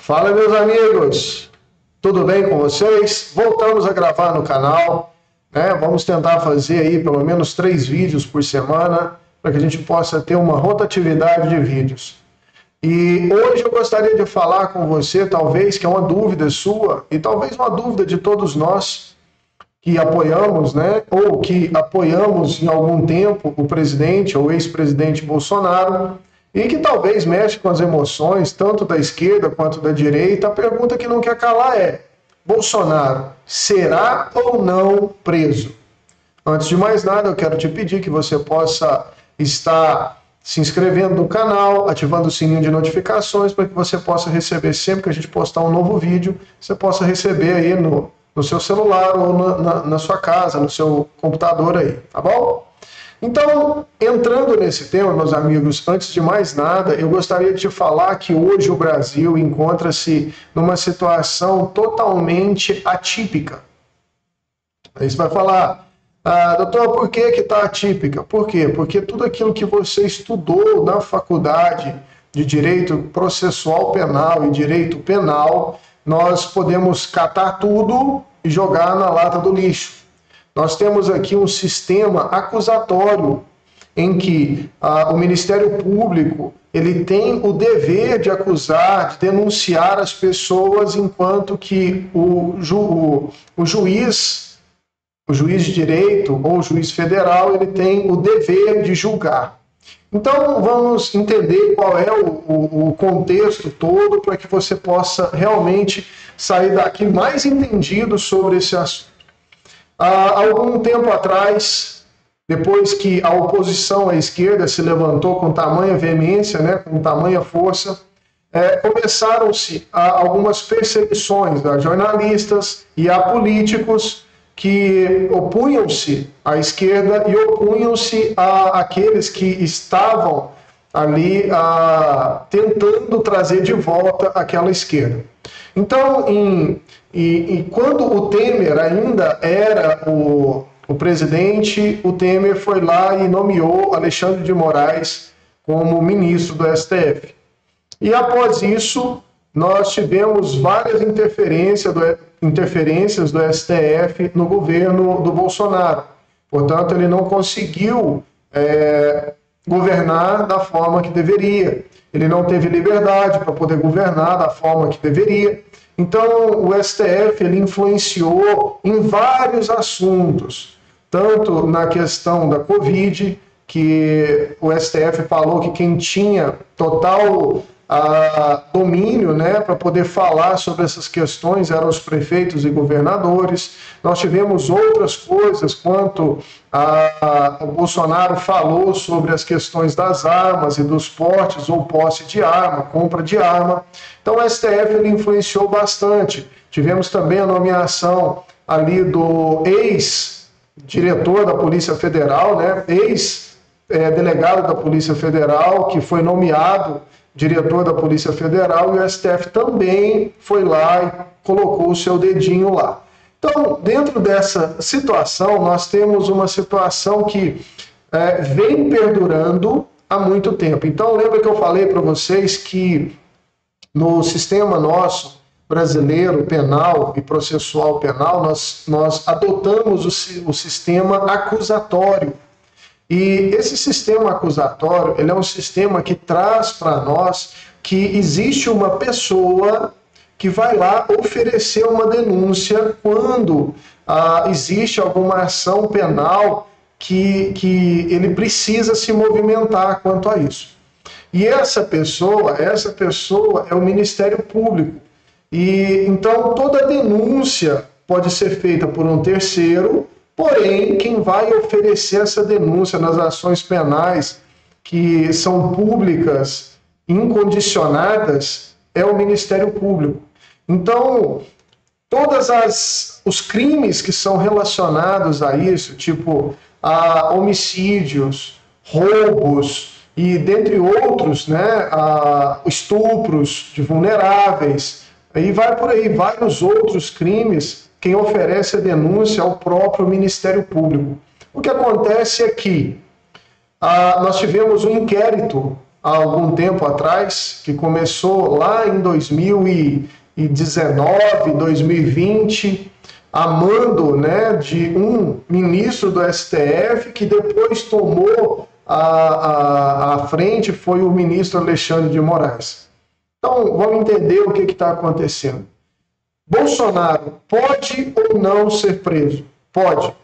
Fala, meus amigos, tudo bem com vocês? Voltamos a gravar no canal, né? Vamos tentar fazer aí pelo menos 3 vídeos por semana, para que a gente possa ter uma rotatividade de vídeos. E hoje eu gostaria de falar com você, talvez, que é uma dúvida sua, e talvez uma dúvida de todos nós que apoiamos, né? Ou que apoiamos em algum tempo o presidente ou ex-presidente Bolsonaro, e que talvez mexe com as emoções, tanto da esquerda quanto da direita. A pergunta que não quer calar é: Bolsonaro será ou não preso? Antes de mais nada, eu quero te pedir que você possa estar se inscrevendo no canal, ativando o sininho de notificações, para que você possa receber sempre que a gente postar um novo vídeo, você possa receber aí no seu celular ou na sua casa, no seu computador aí, tá bom? Então, entrando nesse tema, meus amigos, antes de mais nada, eu gostaria de te falar que hoje o Brasil encontra-se numa situação totalmente atípica. Aí você vai falar: doutor, por que está atípica? Por quê? Porque tudo aquilo que você estudou na faculdade de Direito Processual Penal e Direito Penal, nós podemos catar tudo e jogar na lata do lixo. Nós temos aqui um sistema acusatório em que o Ministério Público ele tem o dever de acusar, de denunciar as pessoas, enquanto que o juiz de direito ou o juiz federal ele tem o dever de julgar. Então vamos entender qual é o contexto todo para que você possa realmente sair daqui mais entendido sobre esse assunto. Há algum tempo atrás, depois que a oposição à esquerda se levantou com tamanha veemência, né, com tamanha força, começaram-se algumas perseguições a jornalistas e a políticos que opunham-se à esquerda e opunham-se àqueles que estavam ali tentando trazer de volta aquela esquerda. Então, quando o Temer ainda era o presidente, o Temer foi lá e nomeou Alexandre de Moraes como ministro do STF. E após isso, nós tivemos várias interferências do STF no governo do Bolsonaro. Portanto, ele não conseguiu governar da forma que deveria. Ele não teve liberdade para poder governar da forma que deveria. Então, o STF ele influenciou em vários assuntos, tanto na questão da Covid, que o STF falou que quem tinha total domínio, né, para poder falar sobre essas questões eram os prefeitos e governadores. Nós tivemos outras coisas, quanto o Bolsonaro falou sobre as questões das armas e dos portes ou posse de arma, compra de arma. Então o STF ele influenciou bastante. Tivemos também a nomeação ali do ex-diretor da Polícia Federal, né, ex-delegado da Polícia Federal, que foi nomeado diretor da Polícia Federal, e o STF também foi lá e colocou o seu dedinho lá. Então, dentro dessa situação, nós temos uma situação que vem perdurando há muito tempo. Então, lembra que eu falei para vocês que no sistema nosso brasileiro, penal e processual penal, nós adotamos o sistema acusatório. E esse sistema acusatório, ele é um sistema que traz para nós que existe uma pessoa que vai lá oferecer uma denúncia quando existe alguma ação penal que ele precisa se movimentar quanto a isso. E essa pessoa é o Ministério Público. E então toda denúncia pode ser feita por um terceiro. Porém, quem vai oferecer essa denúncia nas ações penais que são públicas, incondicionadas, é o Ministério Público. Então, os crimes que são relacionados a isso, tipo homicídios, roubos e dentre outros, né, estupros de vulneráveis, aí vai por aí, vários outros crimes. Quem oferece a denúncia é o próprio Ministério Público. O que acontece é que nós tivemos um inquérito há algum tempo atrás, que começou lá em 2019, 2020, a mando, né, de um ministro do STF, que depois tomou a frente, foi o ministro Alexandre de Moraes. Então, vamos entender o que está acontecendo. Bolsonaro pode ou não ser preso? Pode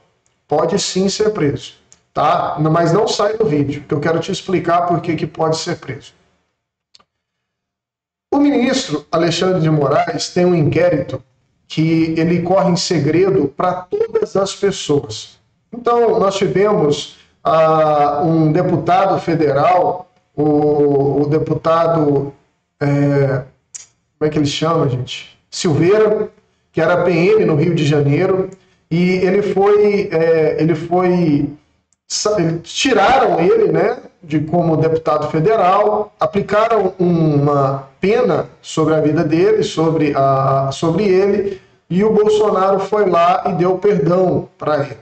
sim ser preso, tá? Mas não sai do vídeo, que eu quero te explicar por que pode ser preso. O ministro Alexandre de Moraes tem um inquérito que ele corre em segredo para todas as pessoas. Então, nós tivemos um deputado federal, o deputado, como é que ele chama, gente? Silveira, que era PM no Rio de Janeiro, e tiraram ele, né, como deputado federal, aplicaram uma pena sobre a vida dele, sobre ele, e o Bolsonaro foi lá e deu perdão para ele.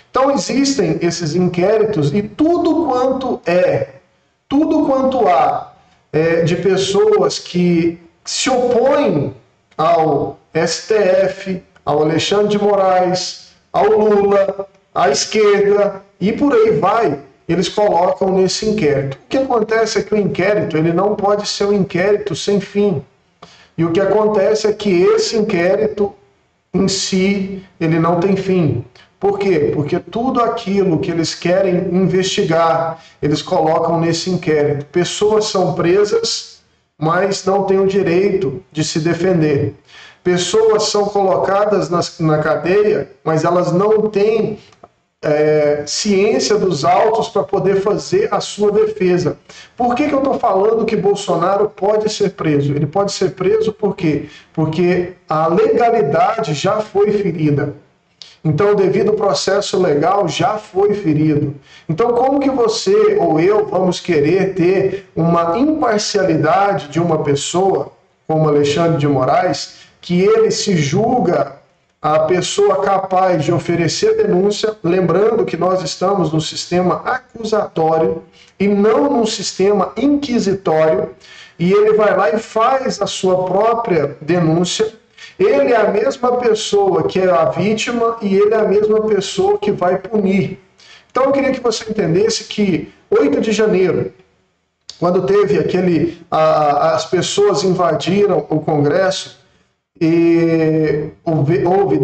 Então existem esses inquéritos e tudo quanto há de pessoas que se opõem ao STF, ao Alexandre de Moraes, ao Lula, à esquerda e por aí vai, eles colocam nesse inquérito. O que acontece é que o inquérito ele não pode ser um inquérito sem fim. E o que acontece é que esse inquérito em si, ele não tem fim. Por quê? Porque tudo aquilo que eles querem investigar, eles colocam nesse inquérito. Pessoas são presas, mas não têm o direito de se defender. Pessoas são colocadas na cadeia, mas elas não têm ciência dos autos para poder fazer a sua defesa. Por que eu estou falando que Bolsonaro pode ser preso? Ele pode ser preso por quê? Porque a legalidade já foi ferida. Então, o devido processo legal já foi ferido. Então, como que você ou eu vamos querer ter uma imparcialidade de uma pessoa, como Alexandre de Moraes, que ele se julga a pessoa capaz de oferecer denúncia, lembrando que nós estamos no sistema acusatório e não no sistema inquisitório, e ele vai lá e faz a sua própria denúncia. Ele é a mesma pessoa que é a vítima e ele é a mesma pessoa que vai punir. Então eu queria que você entendesse que 8 de janeiro, quando teve as pessoas invadiram o Congresso, e houve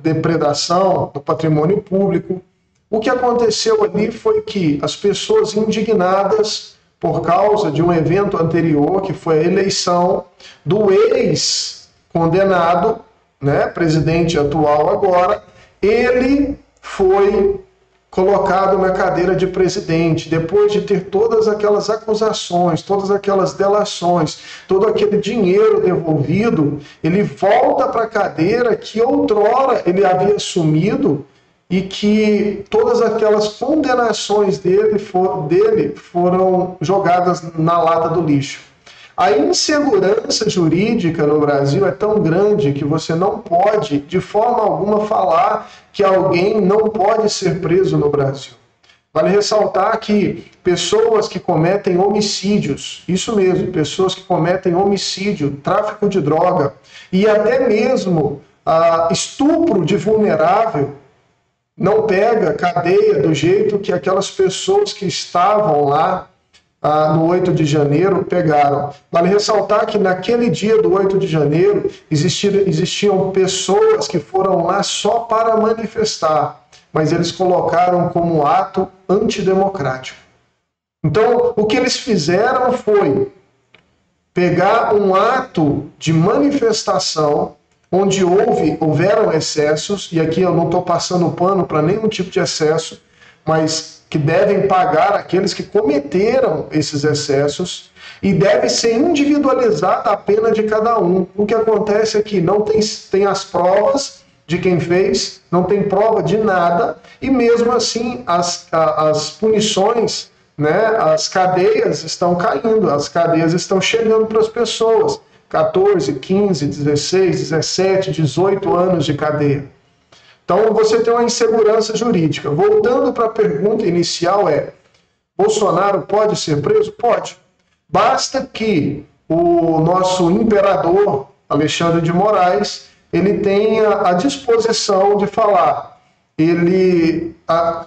depredação do patrimônio público. O que aconteceu ali foi que as pessoas indignadas por causa de um evento anterior, que foi a eleição do ex-condenado, né, presidente atual agora, ele foi colocado na cadeira de presidente, depois de ter todas aquelas acusações, todas aquelas delações, todo aquele dinheiro devolvido, ele volta para a cadeira que outrora ele havia assumido e que todas aquelas condenações dele foram jogadas na lata do lixo. A insegurança jurídica no Brasil é tão grande que você não pode, de forma alguma, falar que alguém não pode ser preso no Brasil. Vale ressaltar que pessoas que cometem homicídios, isso mesmo, pessoas que cometem homicídio, tráfico de droga e até mesmo estupro de vulnerável, não pega cadeia do jeito que aquelas pessoas que estavam lá no 8 de janeiro pegaram. Vale ressaltar que naquele dia do 8 de janeiro existiam pessoas que foram lá só para manifestar, mas eles colocaram como ato antidemocrático. Então, o que eles fizeram foi pegar um ato de manifestação onde houveram excessos, e aqui eu não estou passando pano para nenhum tipo de excesso, mas que devem pagar aqueles que cometeram esses excessos e deve ser individualizada a pena de cada um. O que acontece é que não tem as provas de quem fez, não tem prova de nada, e mesmo assim as punições, né, as cadeias estão caindo, as cadeias estão chegando para as pessoas. 14, 15, 16, 17, 18 anos de cadeia. Então, você tem uma insegurança jurídica. Voltando para a pergunta inicial Bolsonaro pode ser preso? Pode. Basta que o nosso imperador Alexandre de Moraes ele tenha a disposição de falar, ele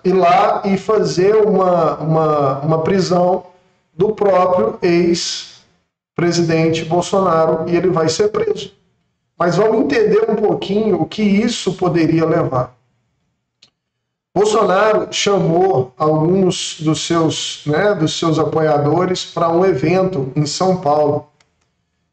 ir lá e fazer uma prisão do próprio ex-presidente Bolsonaro e ele vai ser preso. Mas vamos entender um pouquinho o que isso poderia levar. Bolsonaro chamou alguns dos seus apoiadores para um evento em São Paulo.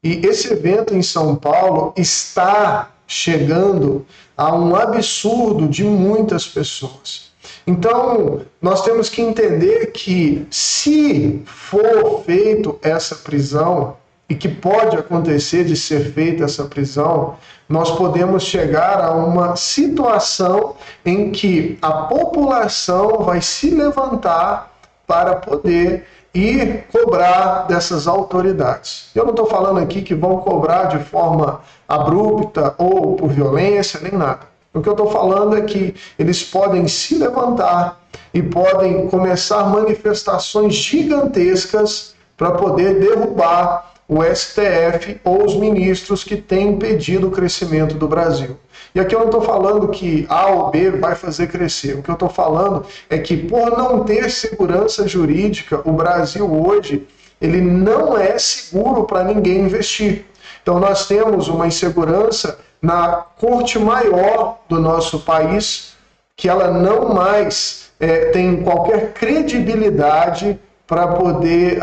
E esse evento em São Paulo está chegando a um absurdo de muitas pessoas. Então, nós temos que entender que se for feita essa prisão, e que pode acontecer de ser feita essa prisão, nós podemos chegar a uma situação em que a população vai se levantar para poder ir cobrar dessas autoridades. Eu não estou falando aqui que vão cobrar de forma abrupta ou por violência, nem nada. O que eu estou falando é que eles podem se levantar e podem começar manifestações gigantescas para poder derrubar o STF ou os ministros que têm impedido o crescimento do Brasil. E aqui eu não estou falando que A ou B vai fazer crescer. O que eu estou falando é que, por não ter segurança jurídica, o Brasil hoje ele não é seguro para ninguém investir. Então nós temos uma insegurança na corte maior do nosso país, que ela não mais tem qualquer credibilidade para poder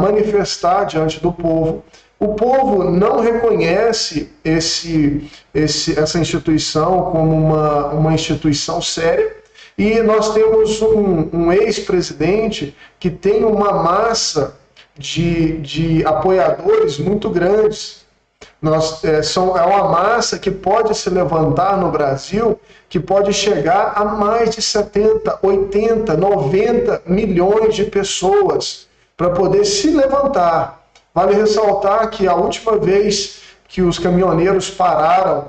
manifestar diante do povo. O povo não reconhece essa instituição como uma instituição séria, e nós temos um ex-presidente que tem uma massa de apoiadores muito grandes. É uma massa que pode se levantar no Brasil, que pode chegar a mais de 70, 80, 90 milhões de pessoas para poder se levantar. Vale ressaltar que a última vez que os caminhoneiros pararam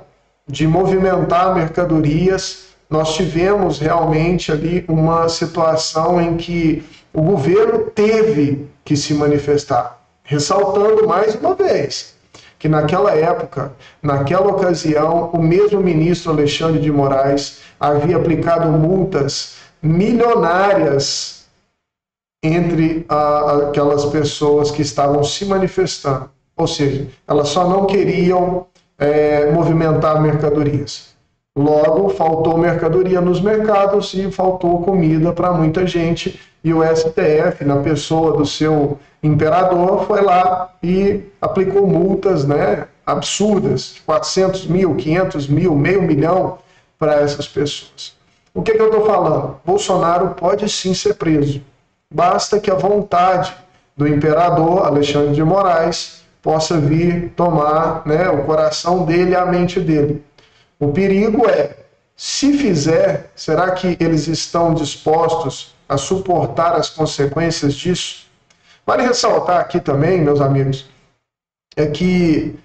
de movimentar mercadorias, nós tivemos realmente ali uma situação em que o governo teve que se manifestar. Ressaltando mais uma vez que naquela época, naquela ocasião, o mesmo ministro Alexandre de Moraes havia aplicado multas milionárias entre aquelas pessoas que estavam se manifestando. Ou seja, elas só não queriam movimentar mercadorias. Logo, faltou mercadoria nos mercados e faltou comida para muita gente. E o STF, na pessoa do seu imperador, foi lá e aplicou multas absurdas, de 400 mil, 500 mil, $500 mil para essas pessoas. O que eu estou falando? Bolsonaro pode sim ser preso. Basta que a vontade do imperador Alexandre de Moraes possa vir tomar o coração dele e a mente dele. O perigo é, se fizer, será que eles estão dispostos a suportar as consequências disso? Vale ressaltar aqui também, meus amigos, é que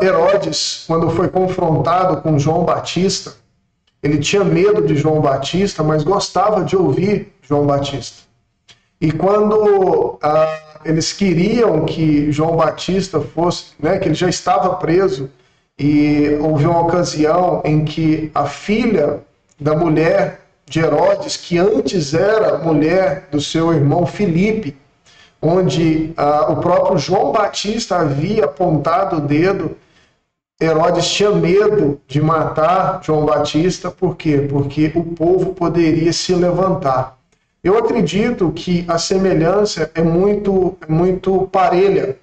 Herodes, quando foi confrontado com João Batista, ele tinha medo de João Batista, mas gostava de ouvir João Batista. E quando eles queriam que João Batista fosse, que ele já estava preso, e houve uma ocasião em que a filha da mulher de Herodes, que antes era mulher do seu irmão Filipe, onde o próprio João Batista havia apontado o dedo, Herodes tinha medo de matar João Batista. Por quê? Porque o povo poderia se levantar. Eu acredito que a semelhança é muito parelha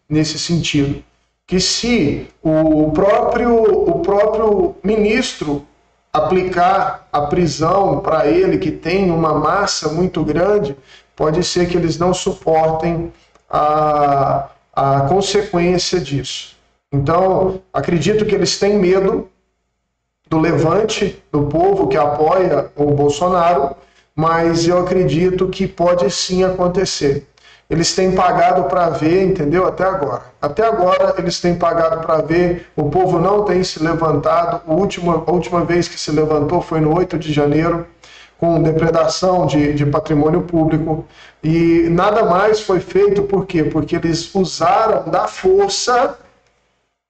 nesse sentido. Que se o próprio ministro aplicar a prisão para ele, que tem uma massa muito grande, pode ser que eles não suportem a consequência disso. Então, acredito que eles têm medo do levante do povo que apoia o Bolsonaro, mas eu acredito que pode sim acontecer. Eles têm pagado para ver, entendeu? Até agora. Até agora eles têm pagado para ver, o povo não tem se levantado. A última vez que se levantou foi no 8 de janeiro, com depredação de patrimônio público, e nada mais foi feito, por quê? Porque eles usaram da força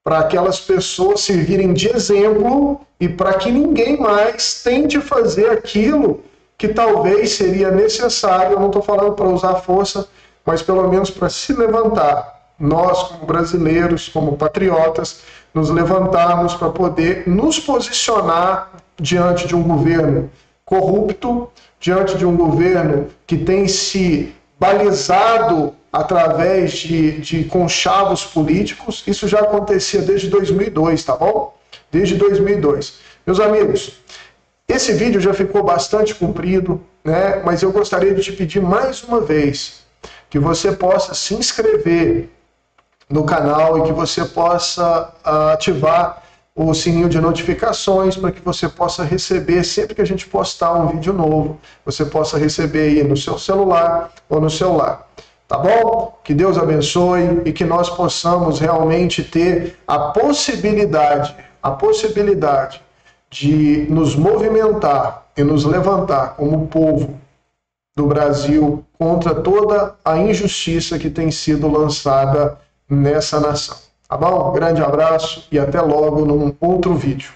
para aquelas pessoas servirem de exemplo e para que ninguém mais tente fazer aquilo que talvez seria necessário. Eu não estou falando para usar força, mas pelo menos para se levantar. Nós, como brasileiros, como patriotas, nos levantarmos para poder nos posicionar diante de um governo corrupto, diante de um governo que tem se balizado através de conchavos políticos. Isso já acontecia desde 2002, tá bom? Desde 2002. Meus amigos, esse vídeo já ficou bastante comprido, né? Mas eu gostaria de te pedir mais uma vez que você possa se inscrever no canal e que você possa ativar o sininho de notificações para que você possa receber, sempre que a gente postar um vídeo novo, você possa receber aí no seu celular ou no celular. Tá bom? Que Deus abençoe e que nós possamos realmente ter a possibilidade de nos movimentar e nos levantar como povo do Brasil contra toda a injustiça que tem sido lançada nessa nação. Tá bom? Grande abraço e até logo num outro vídeo.